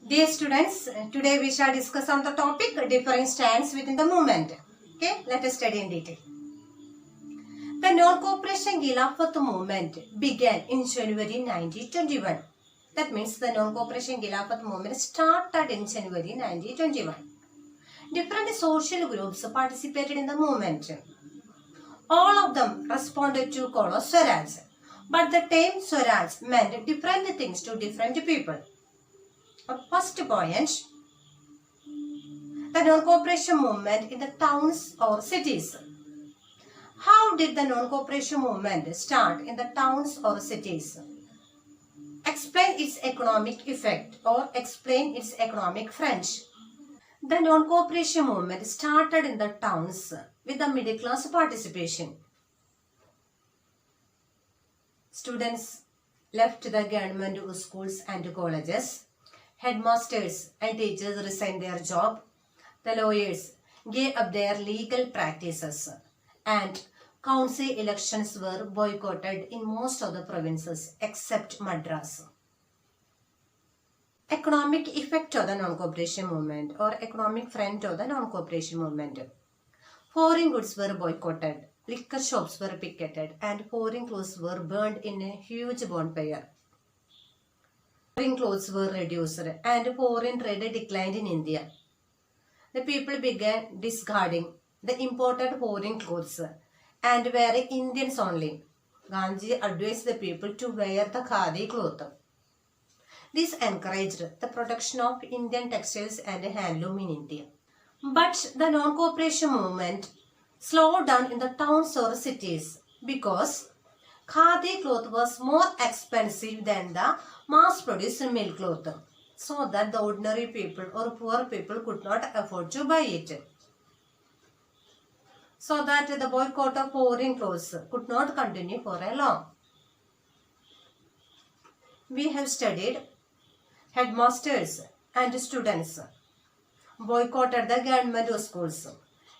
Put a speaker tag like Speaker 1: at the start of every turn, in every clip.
Speaker 1: Dear students, today we shall discuss on the topic differing stands within the movement. Okay, let us study in detail. The non-cooperation Khilafat movement began in January 1921. That means the non-cooperation Khilafat movement started in January 1921. Different social groups participated in the movement. All of them responded to call of Swaraj. But the term Swaraj meant different things to different people. First point, the non-cooperation movement in the towns or cities. How did the non-cooperation movement start in the towns or cities? Explain its economic effect or explain its economic front. The non-cooperation movement started in the towns with the middle class participation. Students left the government schools and colleges. Headmasters and teachers resigned their job. The lawyers gave up their legal practices and council elections were boycotted in most of the provinces except Madras. Economic effect of the non-cooperation movement or economic front of the non-cooperation movement. Foreign goods were boycotted, liquor shops were picketed and foreign clothes were burned in a huge bonfire. Foreign clothes were reduced and foreign trade declined in India. The people began discarding the imported foreign clothes and wearing Indians only. Gandhi advised the people to wear the khadi cloth. This encouraged the production of Indian textiles and handloom in India. But the non-cooperation movement slowed down in the towns or cities because khadi cloth was more expensive than the mass-produced milk cloth, so that the ordinary people or poor people could not afford to buy it. So that the boycott of foreign clothes could not continue for a long. We have studied headmasters and students boycotted the government schools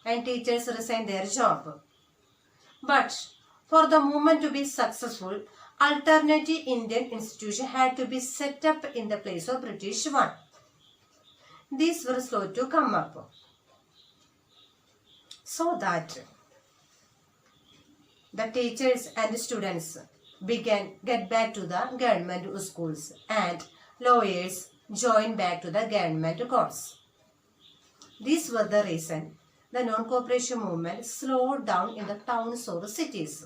Speaker 1: and teachers resigned their job. But for the movement to be successful, alternative Indian institution had to be set up in the place of British one. These were slow to come up. So that the teachers and students began get back to the government schools and lawyers joined back to the government courts. These were the reason the non-cooperation movement slowed down in the towns or cities.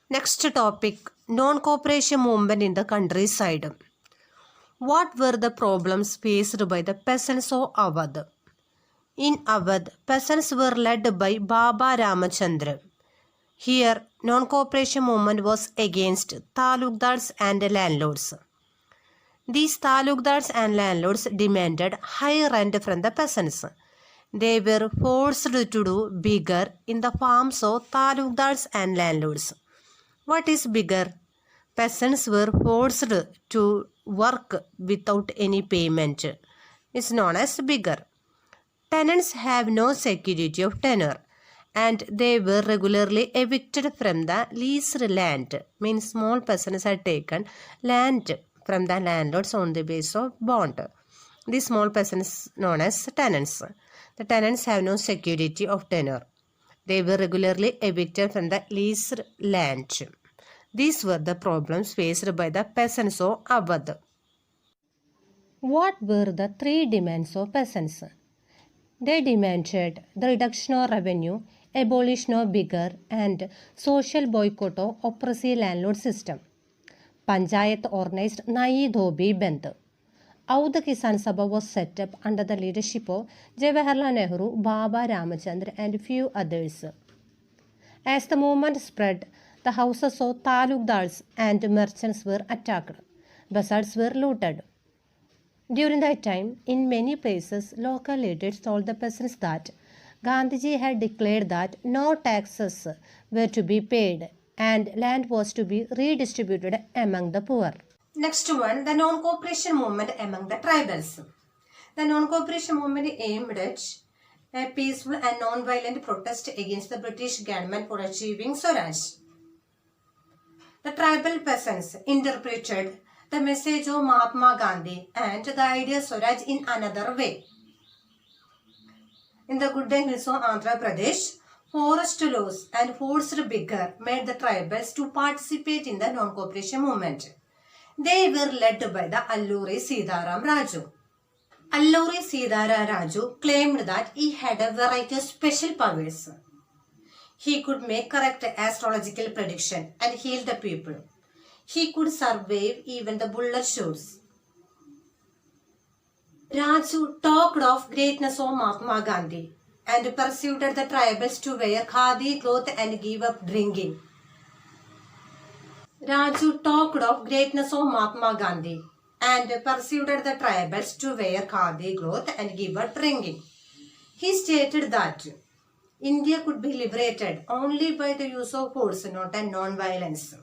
Speaker 1: Next topic, non-cooperation movement in the countryside. What were the problems faced by the peasants of Awadh? In Awadh, peasants were led by Baba Ramachandra. Here, non-cooperation movement was against talukdars and landlords. These talukdars and landlords demanded high rent from the peasants. They were forced to do bigger in the farms of talukdars and landlords. What is bigger? Peasants were forced to work without any payment. It's known as bigger. Tenants have no security of tenure and they were regularly evicted from the leased land. Means small peasants had taken land from the landlords on the basis of bond. These small peasants known as tenants. The tenants have no security of tenure. They were regularly evicted from the leased land. These were the problems faced by the peasants of Awadh. What were the three demands of peasants? They demanded the reduction of revenue, abolition of bigger, and social boycott of oppressive landlord system. Panchayat organized Nai Dhobi Bandh. Awadh Kisan Sabha was set up under the leadership of Jawaharlal Nehru, Baba Ramachandra, and few others. As the movement spread, the houses of talukdars and merchants were attacked. Bazaars were looted. During that time, in many places, local leaders told the peasants that Gandhiji had declared that no taxes were to be paid and land was to be redistributed among the poor. Next one, the non-cooperation movement among the tribals. The non-cooperation movement aimed at a peaceful and non-violent protest against the British government for achieving Swaraj. The tribal peasants interpreted the message of Mahatma Gandhi and the idea of Swaraj in another way. In the Goodden Hills of Andhra Pradesh, forest laws and forced vigor made the tribals to participate in the non-cooperation movement. They were led by the Alluri Sitaram Raju. Alluri Sitaram Raju claimed that he had a variety of special powers. He could make correct astrological prediction and heal the people. He could survive even the bullet shots. Raju talked of greatness of Mahatma Gandhi and persuaded the tribals to wear khadi cloth and give up drinking. Raju talked of greatness of Mahatma Gandhi and persuaded the tribals to wear khadi cloth and give up drinking. He stated that India could be liberated only by the use of force, not a non-violence.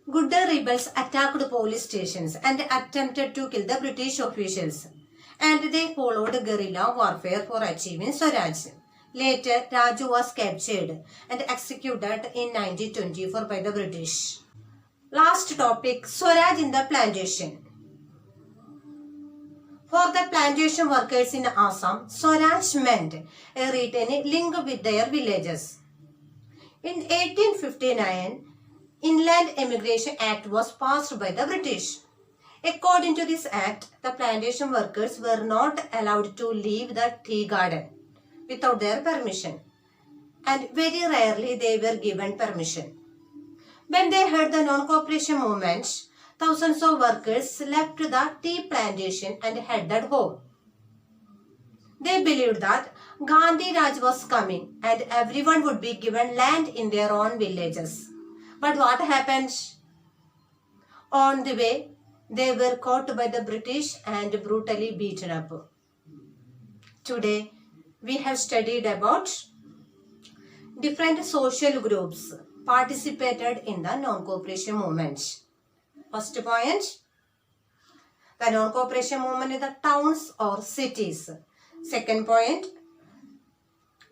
Speaker 1: Gudda rebels attacked police stations and attempted to kill the British officials, and they followed guerrilla warfare for achieving Swaraj. Later, Raju was captured and executed in 1924 by the British. Last topic, Swaraj in the plantation. For the plantation workers in Assam, Swaraj meant a written link with their villages. In 1859, Inland Immigration Act was passed by the British. According to this act, the plantation workers were not allowed to leave the tea garden without their permission, and very rarely they were given permission. When they heard the non-cooperation movement, thousands of workers left the tea plantation and headed home. They believed that Gandhi Raj was coming and everyone would be given land in their own villages. But what happened? On the way, they were caught by the British and brutally beaten up. Today, we have studied about different social groups participated in the non-cooperation movement. First point, the non-cooperation movement in the towns or cities. Second point,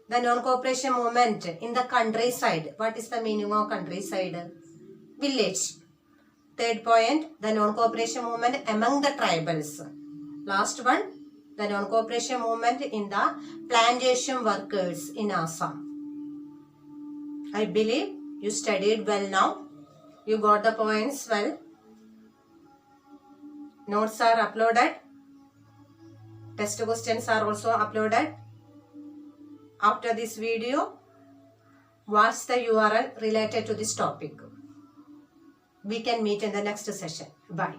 Speaker 1: the non-cooperation movement in the countryside. What is the meaning of countryside? Village. Third point, the non-cooperation movement among the tribals. Last one, the non-cooperation movement in the plantation workers in Assam. I believe you studied well now. You got the points well. Notes are uploaded. Test questions are also uploaded. After this video, watch the URL related to this topic. We can meet in the next session. Bye.